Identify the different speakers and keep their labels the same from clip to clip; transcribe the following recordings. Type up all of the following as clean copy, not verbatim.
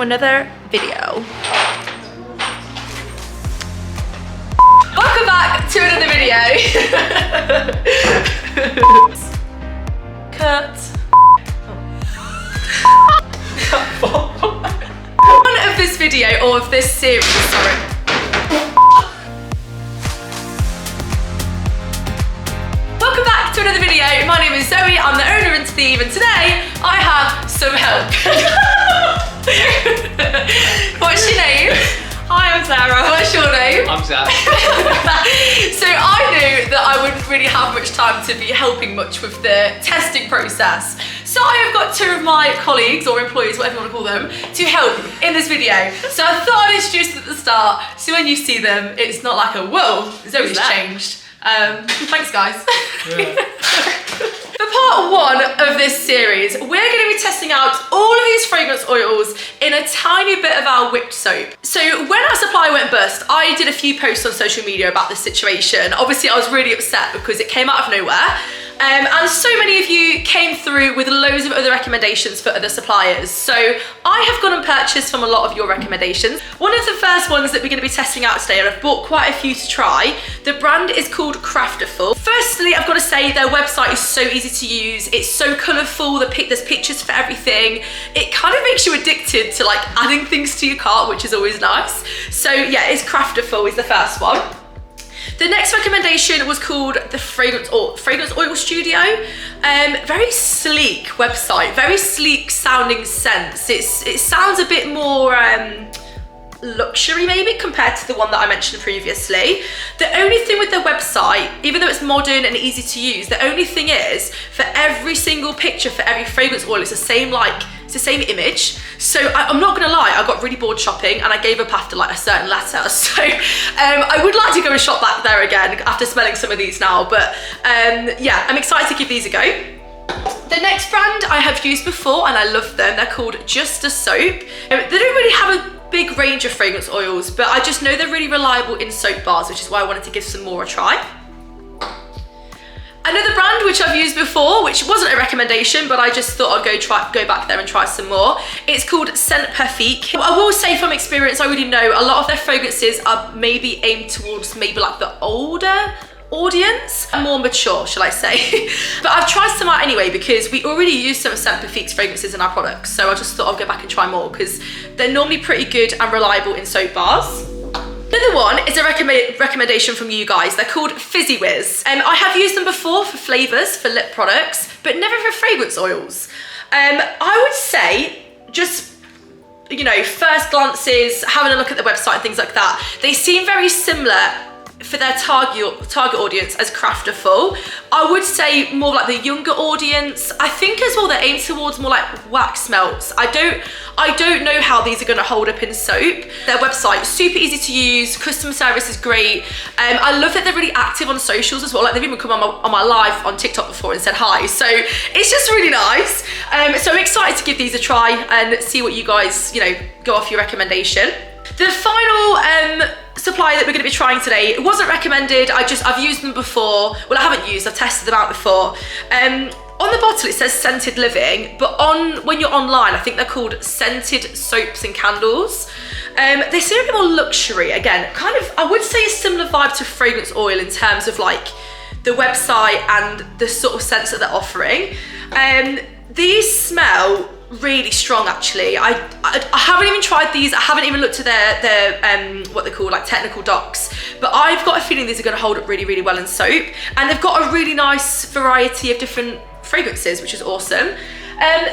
Speaker 1: to another video. Welcome back to another video. Cut. One of this video, or of this series, sorry. Welcome back to another video. My name is Zoe, I'm the owner and Steve, and today I have some help. What's your name?
Speaker 2: Hi, I'm Sarah.
Speaker 1: What's your name?
Speaker 3: I'm Zach.
Speaker 1: So I knew that I wouldn't really have much time to be helping much with the testing process. So I have got two of my colleagues, or employees, whatever you want to call them, to help in this video. So I thought I'd introduce them at the start, so when you see them, it's not like a, whoa, Zoe's changed. Thanks guys.
Speaker 3: Yeah.
Speaker 1: For part one of this series, we're going to be testing out all of these fragrance oils in a tiny bit of our whipped soap. So when our supplier went bust, I did a few posts on social media about this situation. Obviously I was really upset because it came out of nowhere. And so many of you came through with loads of other recommendations for other suppliers. So I have gone and purchased from a lot of your recommendations. One of the first ones that we're going to be testing out today, and I've bought quite a few to try, the brand is called Crafterful. Firstly, I've got to say their website is so easy to use. It's so colourful, there's pictures for everything. It kind of makes you addicted to like adding things to your cart, which is always nice. So yeah, it's Crafterful is the first one. The next recommendation was called the Fragrance Oil Studio. Very sleek website, very sleek sounding scents. It sounds a bit more luxury maybe compared to the one that I mentioned previously. The only thing with their website, even though it's modern and easy to use, the only thing is for every single picture for every fragrance oil, it's the same image. So I'm not gonna lie, I got really bored shopping and I gave up after like a certain letter. So I would like to go and shop back there again after smelling some of these now. But yeah, I'm excited to give these a go. The next brand I have used before and I love them. They're called Just a Soap. They don't really have a big range of fragrance oils, but I just know they're really reliable in soap bars, which is why I wanted to give some more a try. Another brand which I've used before, which wasn't a recommendation, but I just thought I'd go back there and try some more. It's called Scent Perfect. I will say from experience, I already know a lot of their fragrances are maybe aimed towards maybe like the older audience, more mature, shall I say. But I've tried some out anyway because we already use some Scent Perfect fragrances in our products. So I just thought I'd go back and try more because they're normally pretty good and reliable in soap bars. Another one is a recommendation from you guys. They're called Fizzy Whiz. I have used them before for flavors, for lip products, but never for fragrance oils. I would say just, you know, first glances, having a look at the website and things like that, they seem very similar for their target audience as Crafterful. I would say more like the younger audience. I think as well they're aimed towards more like wax melts. I don't know how these are going to hold up in soap. Their website is super easy to use, customer service is great. I love that they're really active on socials as well. Like they've even come on my live on TikTok before and said hi. So it's just really nice. So I'm excited to give these a try and see what you guys, you know, go off your recommendation. The final supplier that we're going to be trying today, it wasn't recommended. I've used them before. Well, I haven't used, I've tested them out before. On the bottle it says Scented Living, but when you're online, I think they're called Scented Soaps and Candles. They seem a bit more luxury. Again, kind of, I would say a similar vibe to fragrance oil in terms of like the website and the sort of scents that they're offering. These smell really strong actually. I haven't even tried these. I haven't even looked at their what they call like technical docs, but I've got a feeling these are going to hold up really, really well in soap, and they've got a really nice variety of different fragrances, which is awesome.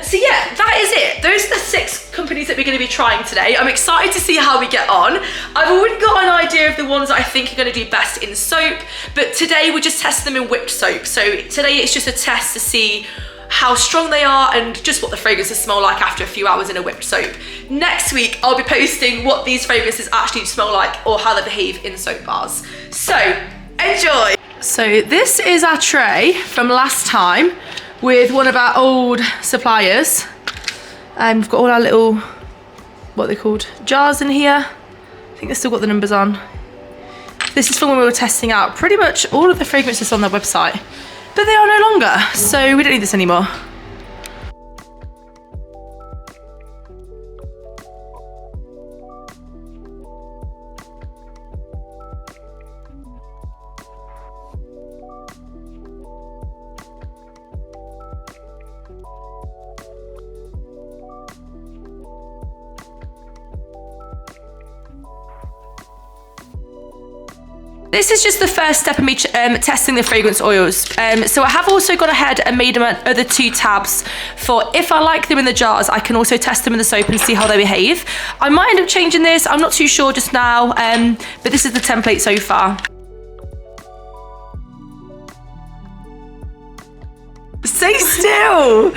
Speaker 1: So yeah, that is it. Those are the 6 companies that we're going to be trying today. I'm excited to see how we get on. I've already got an idea of the ones that I think are going to do best in soap, but today we just test them in whipped soap. So today it's just a test to see how strong they are and just what the fragrances smell like after a few hours in a whipped soap. Next week, I'll be posting what these fragrances actually smell like or how they behave in soap bars. So, enjoy. So this is our tray from last time with one of our old suppliers. And we've got all our little, what they're called, jars in here. I think they've still got the numbers on. This is from when we were testing out pretty much all of the fragrances on their website. But they are no longer, so we don't need this anymore. This is just the first step of me testing the fragrance oils. So I have also gone ahead and made my other 2 tabs for if I like them in the jars, I can also test them in the soap and see how they behave. I might end up changing this, I'm not too sure just now, but this is the template so far. Stay still.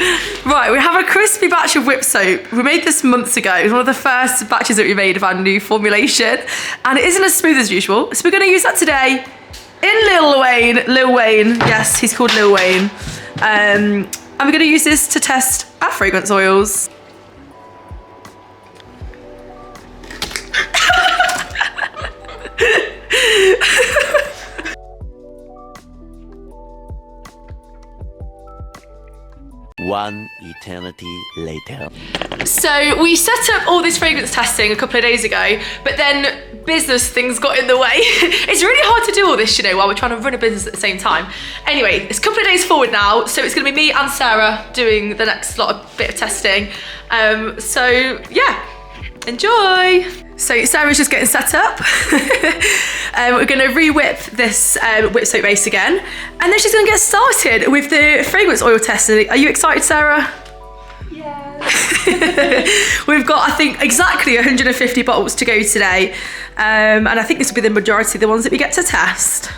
Speaker 1: Right, we have a crispy batch of whip soap. We made this months ago. It was one of the first batches that we made of our new formulation, and it isn't as smooth as usual. So we're going to use that today in Lil Wayne. Yes, he's called Lil Wayne. And we're going to use this to test our fragrance oils.
Speaker 2: One eternity later.
Speaker 1: So we set up all this fragrance testing a couple of days ago, but then business things got in the way. It's really hard to do all this, you know, while we're trying to run a business at the same time. Anyway, it's a couple of days forward now, so it's gonna be me and Sarah doing the next bit of testing. So yeah, enjoy. So Sarah's just getting set up. We're gonna re-whip this whip soap base again, and then she's gonna get started with the fragrance oil testing. Are you excited, Sarah?
Speaker 3: Yes.
Speaker 1: We've got, I think, exactly 150 bottles to go today, and I think this will be the majority of the ones that we get to test.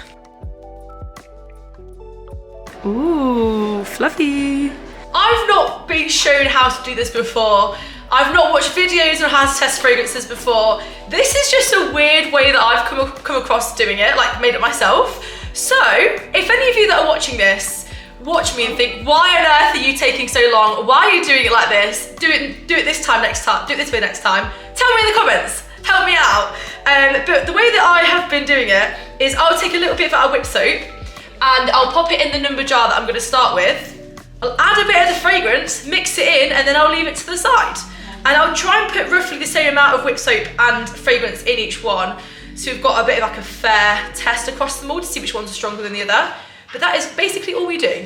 Speaker 1: Ooh, fluffy. I've not been shown how to do this before. I've not watched videos on how to test fragrances before. This is just a weird way that I've come across doing it, like made it myself. So, if any of you that are watching this, watch me and think, why on earth are you taking so long? Why are you doing it like this? Do it this time next time, do it this way next time. Tell me in the comments, help me out. But the way that I have been doing it is I'll take a little bit of our whip soap and I'll pop it in the number jar that I'm gonna start with. I'll add a bit of the fragrance, mix it in, and then I'll leave it to the side. And I'll try and put roughly the same amount of whip soap and fragrance in each one. So we've got a bit of like a fair test across them all to see which ones are stronger than the other. But that is basically all we do.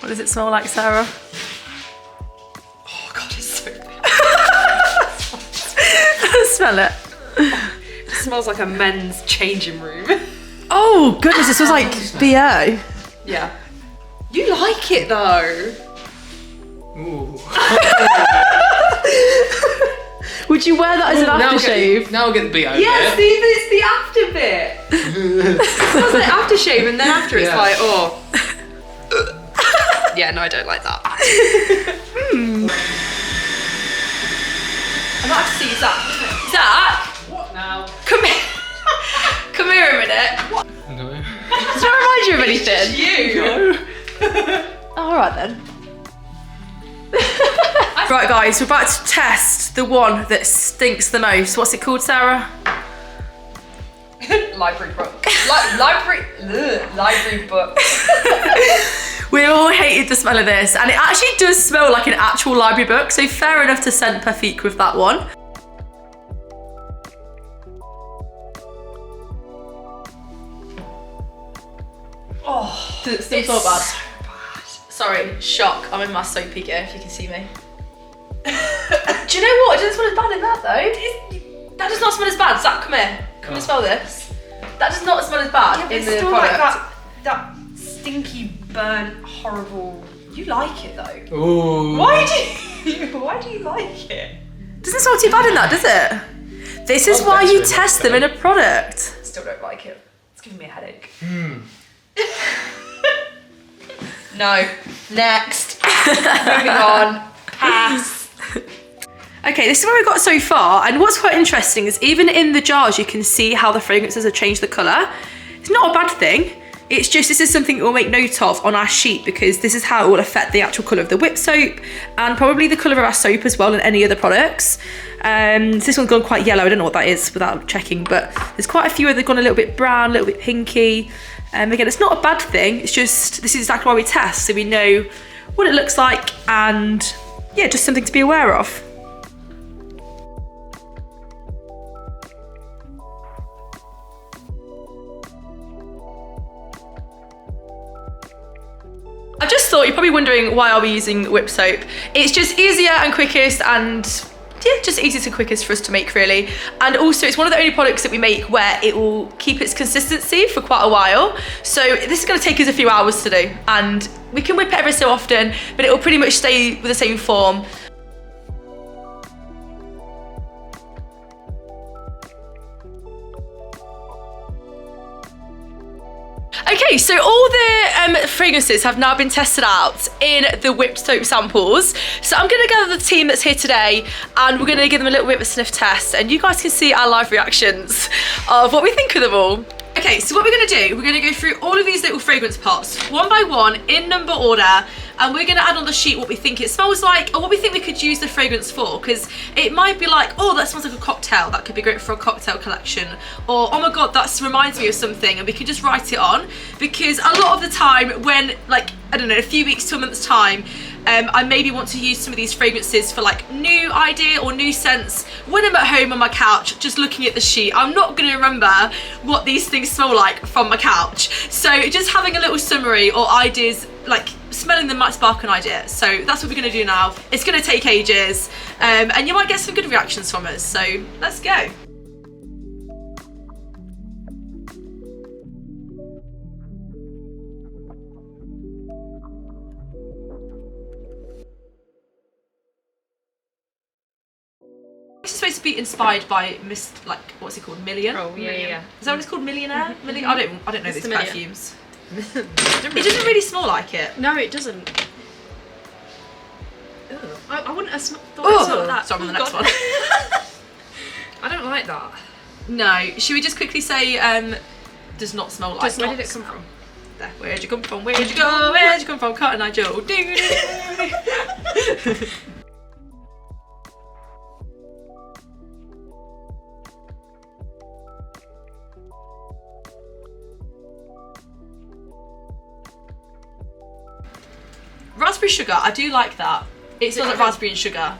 Speaker 1: What does it smell like, Sarah?
Speaker 3: Oh God, it's so good.
Speaker 1: Smell it.
Speaker 3: It smells like a men's changing room.
Speaker 1: Oh goodness, this was like BO.
Speaker 3: Yeah. You like it though.
Speaker 4: Ooh.
Speaker 1: Would you wear that as an aftershave?
Speaker 4: Now I'll get the BO
Speaker 3: Yeah,
Speaker 4: bit.
Speaker 3: see, it's the after bit. It smells like aftershave, and then after it's
Speaker 4: Yeah.
Speaker 3: like, oh. Yeah, no, I don't like that.
Speaker 1: I might have to see Zach. Zach?
Speaker 4: What now?
Speaker 1: Come here. Come here a minute.
Speaker 4: No.
Speaker 1: Does that remind you of anything?
Speaker 3: You.
Speaker 1: Oh, all right then. Right guys, we're about to test the one that stinks the most. What's it called, Sarah?
Speaker 3: Library book. Library book.
Speaker 1: We all hated the smell of this, and it actually does smell like an actual library book, so fair enough to scent Parfik with that one.
Speaker 3: Oh,
Speaker 1: Does it stink so bad? Sorry, shock. I'm in my soapy gear, if you can see me. Do you know what? It doesn't smell as bad in that though. That does not smell as bad. Zach, come here. Come and smell this. That does not smell as bad in the
Speaker 3: still
Speaker 1: product.
Speaker 3: like that stinky, burnt, horrible. You like it though.
Speaker 4: Ooh.
Speaker 3: Why do you like it?
Speaker 1: Doesn't smell too bad in that, does it? This is
Speaker 4: Smells
Speaker 1: why
Speaker 4: better
Speaker 1: you
Speaker 4: in that,
Speaker 1: test them in a product.
Speaker 3: Still don't like it. It's giving me a headache.
Speaker 4: Hmm.
Speaker 3: No. Next. Moving on. Pass.
Speaker 1: Okay, this is what we've got so far, and what's quite interesting is even in the jars you can see how the fragrances have changed the colour. It's not a bad thing, it's just this is something we'll make note of on our sheet because this is how it will affect the actual colour of the whip soap and probably the colour of our soap as well and any other products. So this one's gone quite yellow, I don't know what that is without checking, but there's quite a few where they've gone a little bit brown, a little bit pinky. Again, it's not a bad thing, it's just this is exactly why we test, so we know what it looks like and yeah, just something to be aware of. thought, you're probably wondering why are we using whip soap. It's just easier and quickest, and yeah, just easiest and quickest for us to make, really. And also it's one of the only products that we make where it will keep its consistency for quite a while. So this is going to take us a few hours to do, and we can whip it every so often, but it will pretty much stay with the same form. Okay, so all the fragrances have now been tested out in the whipped soap samples. So I'm gonna gather the team that's here today, and we're gonna give them a little bit of a sniff test, and you guys can see our live reactions of what we think of them all. Okay, so what we're gonna do, we're gonna go through all of these little fragrance pots, one by one, in number order, and we're gonna add on the sheet what we think it smells like, or what we think we could use the fragrance for, because it might be like, oh, that smells like a cocktail, that could be great for a cocktail collection, or oh my god, that reminds me of something, and we can just write it on, because a lot of the time when, like, I don't know, a few weeks to a month's time, I maybe want to use some of these fragrances for like new idea or new scents when I'm at home on my couch just looking at the sheet. I'm not going to remember what these things smell like from my couch, so just having a little summary or ideas, like smelling them might spark an idea. So that's what we're going to do now. It's going to take ages, and you might get some good reactions from us, so let's go. This is supposed to be inspired by what's it called? Million?
Speaker 3: Oh, yeah.
Speaker 1: Is that what it's called? Millionaire? Million? I don't know these
Speaker 3: Million.
Speaker 1: perfumes. It doesn't really smell like it.
Speaker 3: No, it doesn't. Ugh. I wouldn't have thought it smelled like that.
Speaker 1: So I'm on the next one.
Speaker 3: I don't like that.
Speaker 1: No. Should we just quickly say does not smell like?
Speaker 3: Where did it come from?
Speaker 1: There. Where'd you come from? Where'd you go? Where'd you come from? Cotton Eye Joe. Raspberry sugar, I do like that. It smells like raspberry and sugar.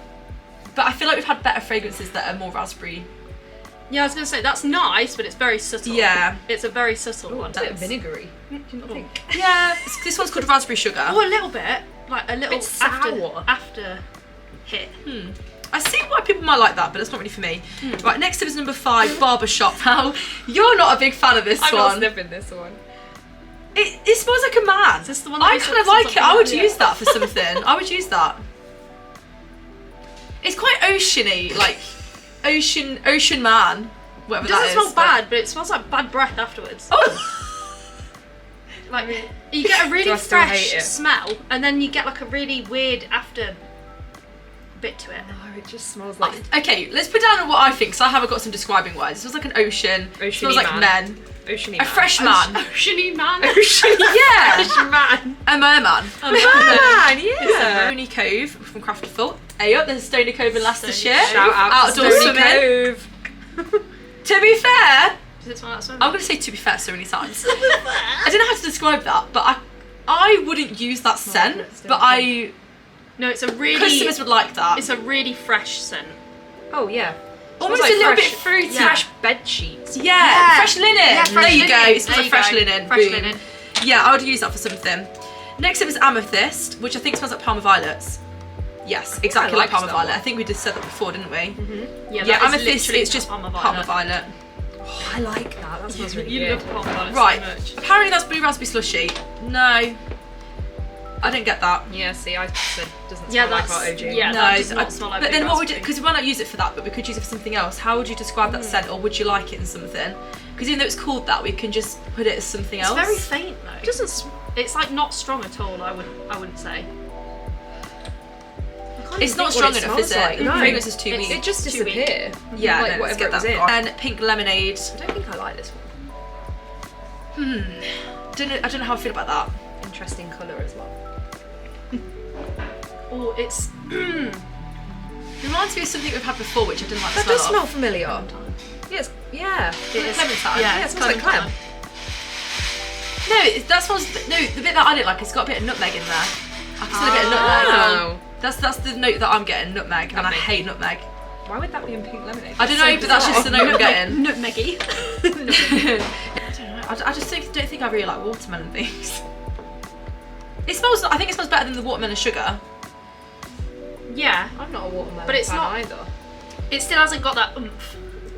Speaker 1: But I feel like we've had better fragrances that are more raspberry.
Speaker 3: Yeah, I was going to say, that's nice, but it's very subtle.
Speaker 1: Yeah.
Speaker 3: It's a very subtle one.
Speaker 5: It's a bit vinegary. Do you not think?
Speaker 1: Yeah, this one's called raspberry sugar.
Speaker 3: Oh, a little bit. Like a little
Speaker 5: Bit sour.
Speaker 3: after hit.
Speaker 1: I see why people might like that, but it's not really for me. Right, next up is number 5, Barbershop. Now, you're not a big fan of this
Speaker 5: I'm
Speaker 1: one.
Speaker 5: not sniffing this one.
Speaker 1: It smells like a man.
Speaker 3: Is this the one
Speaker 1: I
Speaker 3: that
Speaker 1: kind of
Speaker 3: smells
Speaker 1: like
Speaker 3: like
Speaker 1: it.
Speaker 3: a
Speaker 1: I would
Speaker 3: man?
Speaker 1: use that for something. I would use that. It's quite oceany, like ocean man. Whatever
Speaker 3: It
Speaker 1: that
Speaker 3: doesn't
Speaker 1: is.
Speaker 3: smell bad, but it smells like bad breath afterwards.
Speaker 1: Oh.
Speaker 3: Like, you get a
Speaker 5: Do
Speaker 3: really
Speaker 5: I still hate
Speaker 3: fresh
Speaker 5: it?
Speaker 3: smell, and then you get like a really weird after bit to it.
Speaker 5: No, it just smells like
Speaker 1: Okay, let's put down what I think, because I haven't got some describing words. It smells like an ocean. It smells like
Speaker 5: man.
Speaker 1: men.
Speaker 5: oceany.
Speaker 1: A fresh man.
Speaker 3: Oceany man.
Speaker 1: Yeah.
Speaker 3: Fresh man.
Speaker 1: A merman.
Speaker 5: man, yeah.
Speaker 1: Stony Cove from Crafterful. Hey up, there's Stony Cove in Leicestershire.
Speaker 5: Shout out
Speaker 1: Outdoor
Speaker 5: to Stony
Speaker 1: swimming.
Speaker 5: Cove.
Speaker 1: To be fair,
Speaker 3: Does it smell like swimming?
Speaker 1: I'm going to say to be fair so many times. I don't know how to describe that, but I wouldn't use that scent, but
Speaker 3: No, it's a really.
Speaker 1: customers would like that.
Speaker 3: It's a really fresh scent.
Speaker 5: Oh yeah.
Speaker 1: Almost
Speaker 5: Smells
Speaker 1: a little
Speaker 5: fresh-
Speaker 1: bit fruity.
Speaker 5: Fresh bed sheets.
Speaker 1: Yeah, fresh linen.
Speaker 3: Yeah, fresh
Speaker 1: there you go.
Speaker 3: linen.
Speaker 1: It smells
Speaker 3: There
Speaker 1: like fresh
Speaker 3: you go.
Speaker 1: linen.
Speaker 3: Fresh
Speaker 1: Boom.
Speaker 3: linen.
Speaker 1: Yeah, I would use that for something. Next up is Amethyst, which I think smells like Parma Violets. Yes, exactly like
Speaker 5: like
Speaker 1: Parma
Speaker 5: that
Speaker 1: Violet.
Speaker 5: one.
Speaker 1: I think we just said that before, didn't we?
Speaker 3: Yeah,
Speaker 1: Yeah,
Speaker 3: that is
Speaker 1: Amethyst,
Speaker 3: literally
Speaker 1: it's just
Speaker 3: Parma
Speaker 1: Parma
Speaker 3: Violet.
Speaker 1: Violet.
Speaker 5: Oh, I like that. That smells really
Speaker 3: You
Speaker 5: good.
Speaker 3: love Parma Violet
Speaker 1: Right,
Speaker 3: so much.
Speaker 1: apparently that's Blue Raspberry Slushy. No, I didn't get that.
Speaker 5: Yeah, see, I said doesn't smell
Speaker 3: Yeah,
Speaker 5: like
Speaker 3: that's
Speaker 5: our OG.
Speaker 3: yeah.
Speaker 1: No,
Speaker 3: That does not smell like.
Speaker 1: but then
Speaker 3: blue
Speaker 1: what would you,
Speaker 3: raspberry.
Speaker 1: because we might not use it for that, but we could use it for something else. How would you describe that scent, or would you like it in something? Because even though it's called that, we can just put it as something
Speaker 3: It's
Speaker 1: else.
Speaker 3: very faint though.
Speaker 5: It doesn't.
Speaker 3: It's like not strong at all. I wouldn't say.
Speaker 1: It's not
Speaker 5: think
Speaker 1: strong
Speaker 5: what it
Speaker 1: enough, is
Speaker 5: smells
Speaker 1: it?
Speaker 5: like.
Speaker 1: The
Speaker 5: No.
Speaker 1: fragrance is too
Speaker 3: It's-
Speaker 1: weak.
Speaker 5: It just
Speaker 3: Too weak.
Speaker 5: disappear.
Speaker 1: Yeah,
Speaker 5: like
Speaker 1: no, let's
Speaker 5: whatever
Speaker 1: get
Speaker 5: it was
Speaker 1: that
Speaker 5: in.
Speaker 1: gone. And Pink Lemonade.
Speaker 5: I don't think I like this one.
Speaker 1: I don't know how I feel about that.
Speaker 5: Interesting colour as well.
Speaker 3: Oh, it's.
Speaker 1: Reminds me of something we've had before, which I didn't like the
Speaker 5: That
Speaker 1: smell
Speaker 5: does smell
Speaker 1: of.
Speaker 5: familiar. Yes. Yeah.
Speaker 3: It is.
Speaker 1: Clementine.
Speaker 3: Yeah,
Speaker 5: Yeah, it
Speaker 3: it's
Speaker 5: smells like clam.
Speaker 1: No, that smells. No, the bit that I didn't like, it's got a bit of nutmeg in there. I can smell a bit of nutmeg.
Speaker 5: Oh.
Speaker 1: That's the note that I'm getting, nutmeg, and I
Speaker 5: Nutmeg.
Speaker 1: hate nutmeg.
Speaker 5: Why would that be in pink lemonade?
Speaker 1: I don't know, but that's just the note I'm getting.
Speaker 3: Nutmeggy.
Speaker 1: I just don't think I really like watermelon things. It smells, I think it smells better than the watermelon sugar.
Speaker 3: Yeah,
Speaker 5: I'm not a watermelon
Speaker 3: but it's
Speaker 5: fan
Speaker 3: not
Speaker 5: either.
Speaker 3: It still hasn't got that oomph.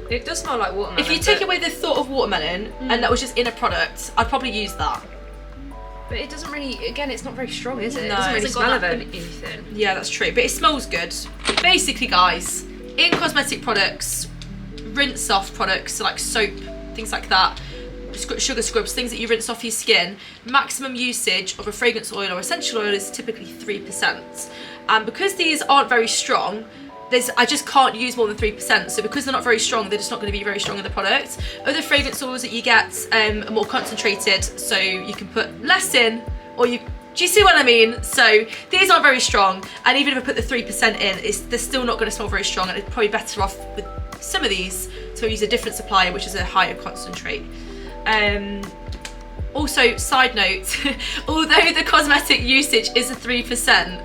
Speaker 5: It does smell like watermelon.
Speaker 1: If you take away the thought of watermelon and that was just in a product, I'd probably use that.
Speaker 5: But it doesn't really, again, it's not very strong, is it?
Speaker 1: No,
Speaker 5: It doesn't really
Speaker 3: it's got
Speaker 5: smell of
Speaker 3: that
Speaker 5: anything.
Speaker 1: Yeah, that's true, but it smells good. Basically, guys, in cosmetic products, rinse off products, so like soap, things like that, sugar scrubs, things that you rinse off your skin, maximum usage of a fragrance oil or essential oil is typically 3%. And because these aren't very strong, I just can't use more than 3%. So because they're not very strong, they're just not going to be very strong in the product. Other fragrance oils that you get are more concentrated, so you can put less in, or do you see what I mean? So these aren't very strong, and even if I put the 3% in, they're still not going to smell very strong, and it's probably better off with some of these to use a different supplier, which is a higher concentrate. Also, side note, although the cosmetic usage is a 3%,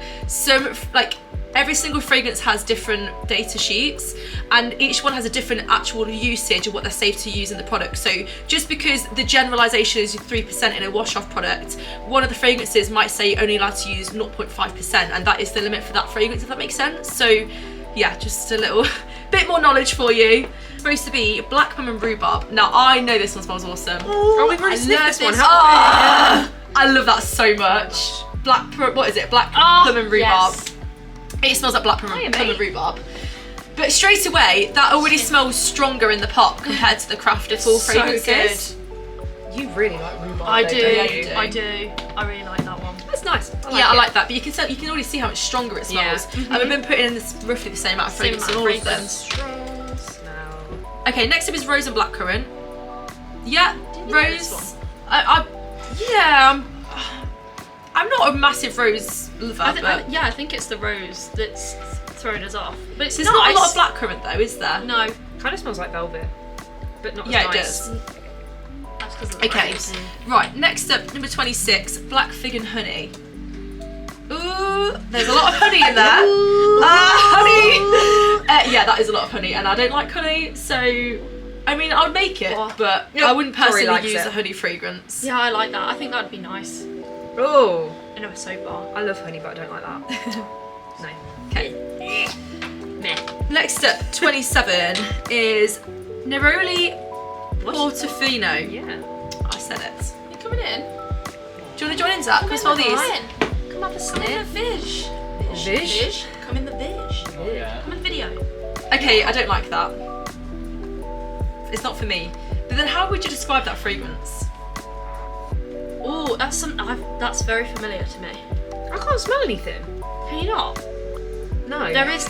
Speaker 1: every single fragrance has different data sheets, and each one has a different actual usage of what they're safe to use in the product. So just because the generalization is 3% in a wash-off product, one of the fragrances might say you're only allowed to use 0.5%, and that is the limit for that fragrance, if that makes sense. So yeah, just a little bit more knowledge for you. It's supposed to be black plum and rhubarb. Now I know this one smells awesome.
Speaker 5: Oh, we've already sniffed this one,
Speaker 1: I love that so much. Black plum and rhubarb.
Speaker 3: Yes.
Speaker 1: It smells like black plum and rhubarb. But straight away, that already smells stronger in the pot compared to the crafted full fragrances.
Speaker 5: You really like rhubarb.
Speaker 3: I
Speaker 5: though,
Speaker 3: do.
Speaker 5: don't you?
Speaker 3: I do. I really like that one.
Speaker 5: That's nice.
Speaker 1: I like that. But you can already see how much stronger it smells.
Speaker 5: Yeah.
Speaker 1: And we've been putting in roughly the same amount of fragrance in all of them.
Speaker 5: Strong smell.
Speaker 1: Okay, next up is rose and blackcurrant. Yeah,
Speaker 3: Didn't you like this
Speaker 1: rose.
Speaker 3: one?
Speaker 1: I'm not a massive rose lover,
Speaker 3: I think it's the rose that's throwing us off. But it's
Speaker 1: there's
Speaker 3: nice.
Speaker 1: not a lot of blackcurrant though, is there?
Speaker 3: No,
Speaker 5: Kind of smells like velvet, but not as
Speaker 1: Yeah,
Speaker 5: nice.
Speaker 1: it does.
Speaker 3: that's because of the
Speaker 1: Okay,
Speaker 3: rose.
Speaker 1: right, next up, number 26, black fig and honey. Ooh, there's a lot of honey in there. Honey! Yeah, that is a lot of honey, and I don't like honey, so, I mean, I'd make it,
Speaker 3: Oh.
Speaker 1: but I wouldn't
Speaker 5: Tori
Speaker 1: personally
Speaker 5: likes
Speaker 1: use
Speaker 5: it.
Speaker 1: a honey fragrance.
Speaker 3: Yeah, I like that. I think that'd be nice
Speaker 5: Oh,
Speaker 3: in a soap bar.
Speaker 5: I love honey, but I don't like that. No.
Speaker 1: Okay.
Speaker 3: Meh.
Speaker 1: Next up, 27, is Neroli Portofino.
Speaker 5: Yeah.
Speaker 1: I said it.
Speaker 3: You coming in?
Speaker 1: Do you want to join in, Zach? Can we smell these?
Speaker 3: Come have a sniff. Vish.
Speaker 5: Vish?
Speaker 3: Come in the vish.
Speaker 4: Oh, yeah.
Speaker 3: Come in video.
Speaker 1: Okay, I don't like that. It's not for me. But then how would you describe that fragrance?
Speaker 3: Oh, that's very familiar to me.
Speaker 5: I can't smell anything.
Speaker 3: Can you not?
Speaker 5: No.
Speaker 3: There is.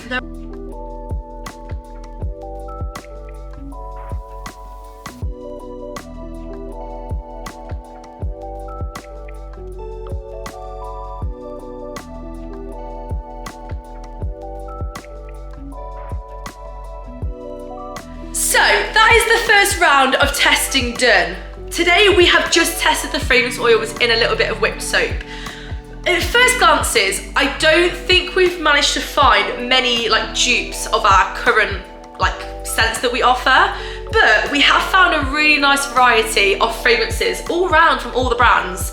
Speaker 1: So, that is the first round of testing done. Today we have just tested the fragrance oils in a little bit of whipped soap. At first glances, I don't think we've managed to find many dupes of our current scents that we offer, but we have found a really nice variety of fragrances all round from all the brands.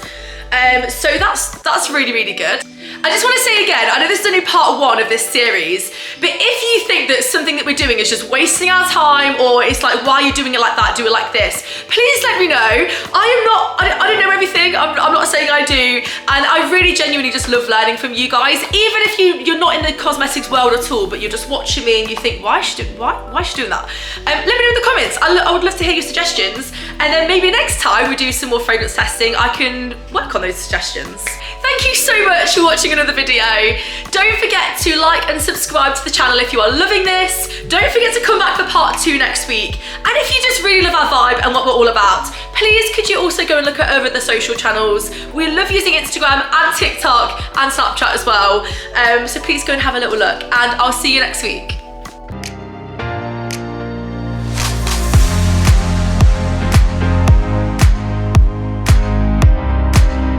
Speaker 1: So that's really, really good. I just want to say again, I know this is only part 1 of this series, but if you think that something that we're doing is just wasting our time, or it's like, why are you doing it like that, do it like this, please let me know. I don't know everything, I'm not saying I do, and I really genuinely just love learning from you guys, even if you're not in the cosmetics world at all, but you're just watching me and you think, why is she doing that? Let me know in the comments. I would love to hear your suggestions, and then maybe next time we do some more fragrance testing, I can work on those suggestions. Thank you so much for watching another video. Don't forget to like and subscribe to the channel if you are loving this. Don't forget to come back for part 2 next week. And if you just really love our vibe and what we're all about, please could you also go and look over the social channels. We love using Instagram and TikTok and Snapchat as well. So please go and have a little look, and I'll see you next week.